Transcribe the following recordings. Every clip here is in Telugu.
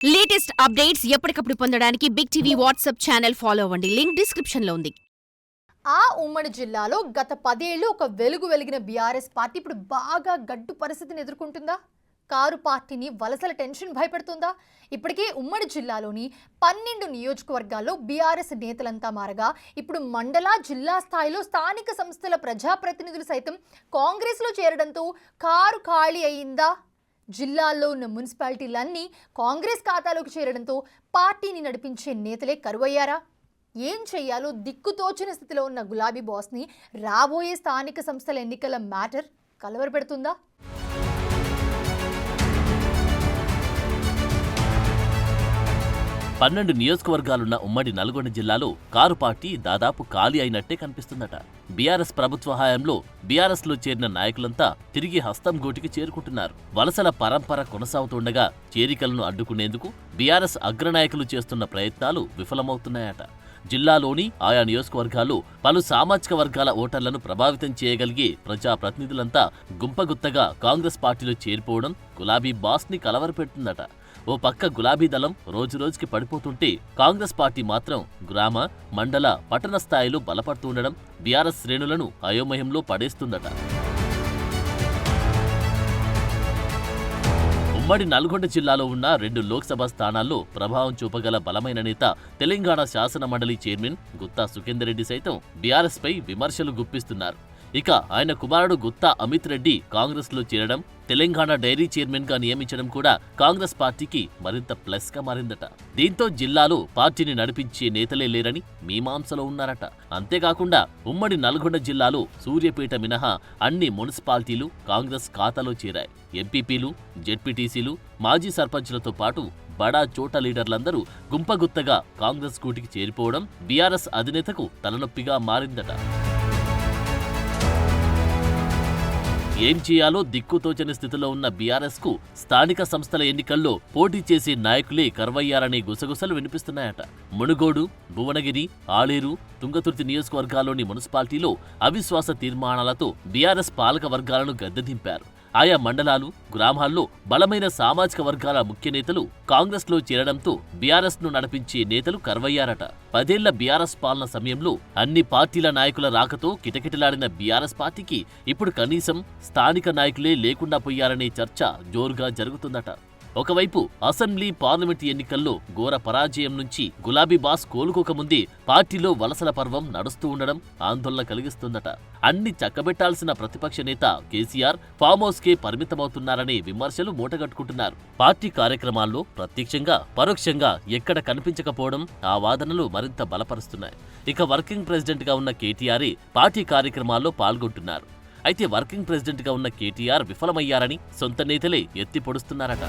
లేటెస్ట్ అప్డేట్స్ ఎప్పటికప్పుడు పొందడానికి Big TV WhatsApp channel follow అవ్వండి. లింక్ డిస్క్రిప్షన్ లో ఉంది. ఆ ఉమ్మడి జిల్లాలో గత 10 ఏళ్లు ఒక వెలిగిన బీఆర్ఎస్ పార్టీ ఇప్పుడు బాగా గడ్డు పరిస్థితిని ఎదుర్కొంటుందా? కారు పార్టీని వలసల టెన్షన్ భయపెడుతుందా? ఇప్పటికే ఉమ్మడి జిల్లాలోని 12 నియోజకవర్గాల్లో బీఆర్ఎస్ నేతలంతా మారగా ఇప్పుడు మండల, జిల్లా స్థాయిలో స్థానిక సంస్థల ప్రజాప్రతినిధులు సైతం కాంగ్రెస్లో చేరడంతో కారు ఖాళీ అయిందా? జిల్లాల్లో ఉన్న మున్సిపాలిటీలన్నీ కాంగ్రెస్ ఖాతాలోకి చేరడంతో పార్టీని నడిపించే నేతలే కరువయ్యారా? ఏం చెయ్యాలో దిక్కుతోచిన స్థితిలో ఉన్న గులాబీ బాస్ని రాబోయే స్థానిక సంస్థల ఎన్నికల మ్యాటర్ కలవరపెడుతుందా? పన్నెండు నియోజకవర్గాలున్న ఉమ్మడి నల్గొండ జిల్లాలో కారు పార్టీ దాదాపు ఖాళీ అయినట్టే కనిపిస్తుందట. బీఆర్ఎస్ ప్రభుత్వ హయాంలో బీఆర్ఎస్ లో చేరిన నాయకులంతా తిరిగి హస్తం గూటికి చేరుకుంటున్నారు. వలసల పరంపర కొనసాగుతుండగా చేరికలను అడ్డుకునేందుకు బీఆర్ఎస్ అగ్రనాయకులు చేస్తున్న ప్రయత్నాలు విఫలమవుతున్నాయట. జిల్లాలోని ఆయా నియోజకవర్గాల్లో పలు సామాజిక వర్గాల ఓటర్లను ప్రభావితం చేయగలిగే ప్రజాప్రతినిధులంతా గుంపగుత్తగా కాంగ్రెస్ పార్టీలో చేరిపోవడం గులాబీ బాస్ని కలవరపెడుతుందట. ఓ పక్క గులాబీ దళం రోజురోజుకి పడిపోతుంటే కాంగ్రెస్ పార్టీ మాత్రం గ్రామ, మండల, పట్టణ స్థాయిలో బలపడుతుండడం బీఆర్ఎస్ శ్రేణులను అయోమయంలో పడేస్తుందట. ఉమ్మడి నల్గొండ జిల్లాలో ఉన్న 2 లోక్సభ స్థానాల్లో ప్రభావం చూపగల బలమైన నేత తెలంగాణ శాసన మండలి చైర్మన్ గుత్తా సుఖేందర్ రెడ్డి సైతం బీఆర్ఎస్ పై విమర్శలు గుప్పిస్తున్నారు. ఇక ఆయన కుమారుడు గుత్తా అమిత్ రెడ్డి కాంగ్రెస్ లో చేరడం, తెలంగాణ డైరీ చైర్మన్ గా నియమించడం కూడా కాంగ్రెస్ పార్టీకి మరింత ప్లస్ గా మారిందట. దీంతో జిల్లాలో పార్టీని నడిపించే నేతలే లేరని మీమాంసలో ఉన్నారట. అంతేకాకుండా ఉమ్మడి నల్గొండ జిల్లాలో సూర్యాపేట మినహా అన్ని మున్సిపాలిటీలు కాంగ్రెస్ ఖాతాలో చేరాయి. ఎంపీపీలు, జెడ్పీటీసీలు, మాజీ సర్పంచులతో పాటు బడా చోట లీడర్లందరూ గుంపగుత్తగా కాంగ్రెస్ కూటికి చేరిపోవడం బీఆర్ఎస్ అధినేతకు తలనొప్పిగా మారిందట. ఏం చేయాలో దిక్కుతోచని స్థితిలో ఉన్న బీఆర్ఎస్ కు స్థానిక సంస్థల ఎన్నికల్లో పోటీ చేసే నాయకులే కరువయ్యారనే గుసగుసలు వినిపిస్తున్నాయట. మునుగోడు, భువనగిరి, ఆలేరు, తుంగతుర్తి నియోజకవర్గాల్లోని మున్సిపాలిటీలో అవిశ్వాస తీర్మానాలతో బీఆర్ఎస్ పాలక వర్గాలను గద్దెదింపారు. ఆయా మండలాలు, గ్రామాల్లో బలమైన సామాజిక వర్గాల ముఖ్య నేతలు కాంగ్రెస్ లో చేరడంతో బీఆర్ఎస్ ను నడిపించే నేతలు కరువయ్యారట. 10 ఏళ్ల బీఆర్ఎస్ పాలన సమయంలో అన్ని పార్టీల నాయకుల రాకతో కిటకిటలాడిన బీఆర్ఎస్ పార్టీకి ఇప్పుడు కనీసం స్థానిక నాయకులే లేకుండా పోయారనే చర్చ జోరుగా జరుగుతుందట. ఒకవైపు అసెంబ్లీ, పార్లమెంటు ఎన్నికల్లో ఘోర పరాజయం నుంచి గులాబీ బాస్ కోలుకోకముందే పార్టీలో వలసల పర్వం నడుస్తూ ఉండడం ఆందోళన కలిగిస్తుందట. అన్ని చక్కబెట్టాల్సిన ప్రతిపక్ష నేత కేసీఆర్ ఫామ్ హౌస్ కే పరిమితమవుతున్నారనే విమర్శలు మూటగట్టుకుంటున్నారు. పార్టీ కార్యక్రమాల్లో ప్రత్యక్షంగా, పరోక్షంగా ఎక్కడ కనిపించకపోవడం ఆ వాదనలు మరింత బలపరుస్తున్నాయి. ఇక వర్కింగ్ ప్రెసిడెంట్ గా ఉన్న కేటీఆరే పార్టీ కార్యక్రమాల్లో పాల్గొంటున్నారు. అయితే వర్కింగ్ ప్రెసిడెంట్ గా ఉన్న కేటీఆర్ విఫలమయ్యారని సొంత నేతలే ఎత్తి పొడుస్తున్నారట.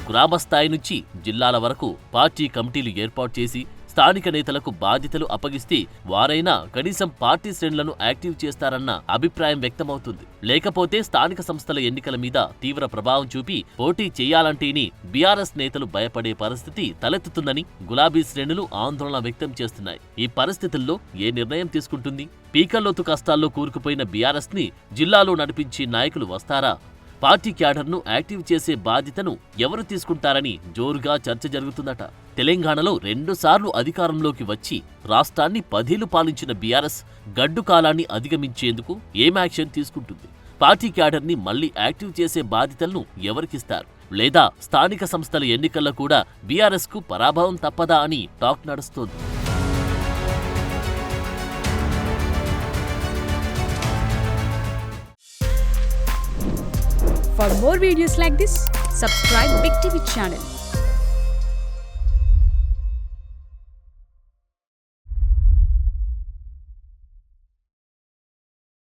గ్రామస్థాయి నుంచి జిల్లాల వరకు పార్టీ కమిటీలు ఏర్పాటు చేసి స్థానిక నేతలకు బాధ్యతలు అప్పగిస్తే వారైనా కనీసం పార్టీ శ్రేణులను యాక్టివ్ చేస్తారన్న అభిప్రాయం వ్యక్తమవుతుంది. లేకపోతే స్థానిక సంస్థల ఎన్నికల మీద తీవ్ర ప్రభావం చూపి పోటీ చేయాలంటేనే బీఆర్ఎస్ నేతలు భయపడే పరిస్థితి తలెత్తుతుందని గులాబీ శ్రేణులు ఆందోళన వ్యక్తం చేస్తున్నాయి. ఈ పరిస్థితుల్లో ఏ నిర్ణయం తీసుకుంటుంది? పీకల్లోతు కష్టాల్లో కూరుకుపోయిన బీఆర్ఎస్ ని జిల్లాలో నడిపించే నాయకులు వస్తారా? పార్టీ క్యాడర్ను యాక్టివ్ చేసే బాధ్యతను ఎవరు తీసుకుంటారని జోరుగా చర్చ జరుగుతుందట. తెలంగాణలో 2 సార్లు అధికారంలోకి వచ్చి రాష్ట్రాన్ని 10 ఏళ్లు పాలించిన బీఆర్ఎస్ గడ్డు కాలాన్ని అధిగమించేందుకు ఏం యాక్షన్ తీసుకుంటుంది? పార్టీ క్యాడర్ని మళ్లీ యాక్టివ్ చేసే బాధ్యతలను ఎవరికిస్తారు? లేదా స్థానిక సంస్థల ఎన్నికల్లో కూడా బీఆర్ఎస్ కు పరాభవం తప్పదా అని టాక్ నడుస్తోంది. For more videos like this, subscribe Big TV channel.